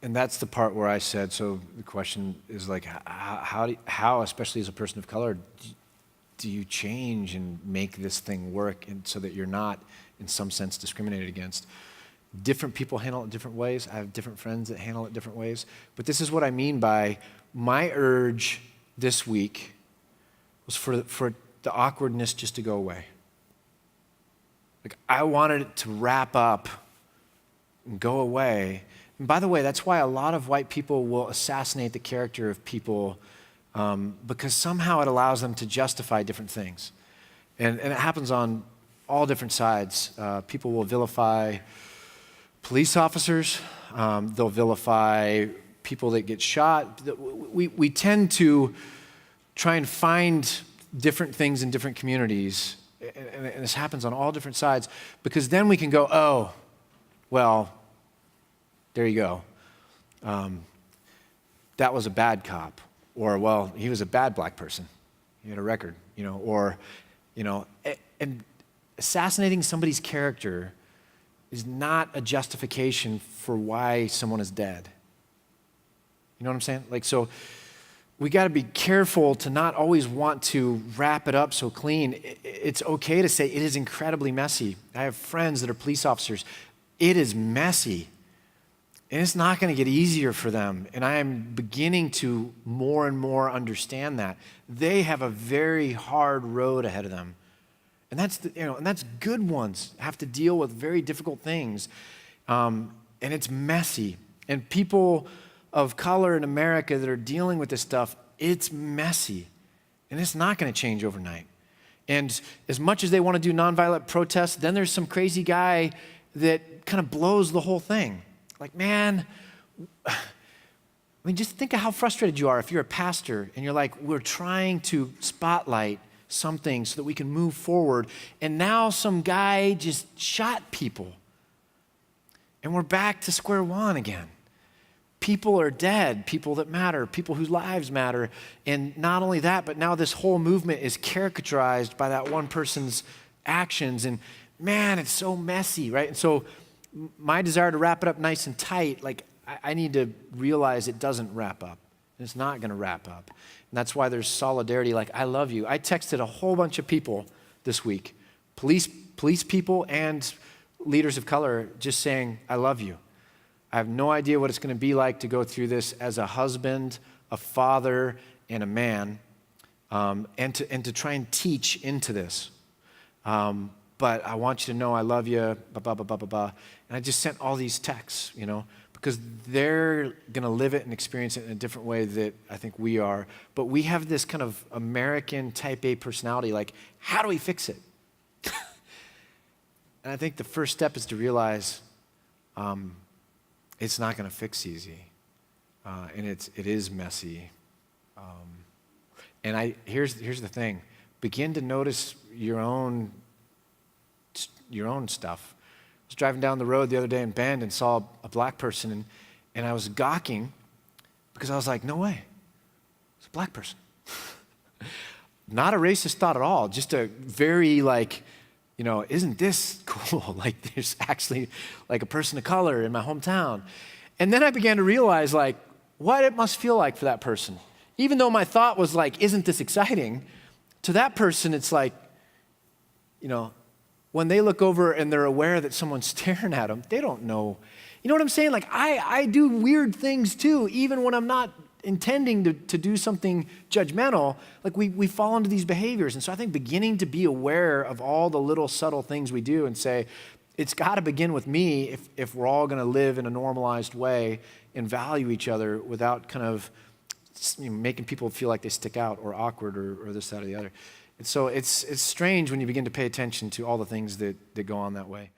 And that's the part where I said, so the question is like, how, especially as a person of color, do you change and make this thing work and so that you're not, in some sense, discriminated against? Different people handle it different ways. I have different friends that handle it different ways. But this is what I mean by my urge this week was for the awkwardness just to go away. Like, I wanted it to wrap up and go away. And by the way, that's why a lot of white people will assassinate the character of people because somehow it allows them to justify different things. And it happens on all different sides. People will vilify police officers. They'll vilify people that get shot. We tend to try and find different things in different communities, and this happens on all different sides, because then we can go, oh, well, there you go. That was a bad cop. Or, well, he was a bad black person. He had a record, or, and assassinating somebody's character is not a justification for why someone is dead. You know what I'm saying? Like, so we got to be careful to not always want to wrap it up so clean. It's okay to say it is incredibly messy. I have friends that are police officers. It is messy. And it's not going to get easier for them. And I am beginning to more and more understand that. They have a very hard road ahead of them. And that's good ones have to deal with very difficult things. And it's messy. And people of color in America that are dealing with this stuff, it's messy. And it's not going to change overnight. And as much as they want to do nonviolent protests, then there's some crazy guy that kind of blows the whole thing. Like, man, just think of how frustrated you are if you're a pastor and you're like, we're trying to spotlight something so that we can move forward, and now some guy just shot people. And we're back to square one again. People are dead, people that matter, people whose lives matter. And not only that, but now this whole movement is caricaturized by that one person's actions. And man, it's so messy, right? And so my desire to wrap it up nice and tight, like I need to realize it doesn't wrap up. It's not going to wrap up. And that's why there's solidarity, like, I love you. I texted a whole bunch of people this week, police people and leaders of color, just saying, I love you. I have no idea what it's going to be like to go through this as a husband, a father, and a man, and to try and teach into this. But I want you to know I love you, blah, blah, blah, blah, blah, blah. And I just sent all these texts, because they're going to live it and experience it in a different way that I think we are. But we have this kind of American type A personality, like, how do we fix it? And I think the first step is to realize it's not going to fix easy. And it is messy. And here's the thing. Begin to notice your own stuff. I was driving down the road the other day in Bend and saw a black person, and I was gawking because I was like, no way, it's a black person. Not a racist thought at all, just a very isn't this cool? Like, there's actually like a person of color in my hometown. And then I began to realize what it must feel like for that person. Even though my thought was like, isn't this exciting? To that person, it's like, when they look over and they're aware that someone's staring at them, they don't know. You know what I'm saying? Like, I do weird things too, even when I'm not intending to do something judgmental. Like, we fall into these behaviors. And so I think beginning to be aware of all the little subtle things we do and say, it's got to begin with me if we're all going to live in a normalized way and value each other without kind of making people feel like they stick out or awkward or this, that, or the other. And so it's strange when you begin to pay attention to all the things that go on that way.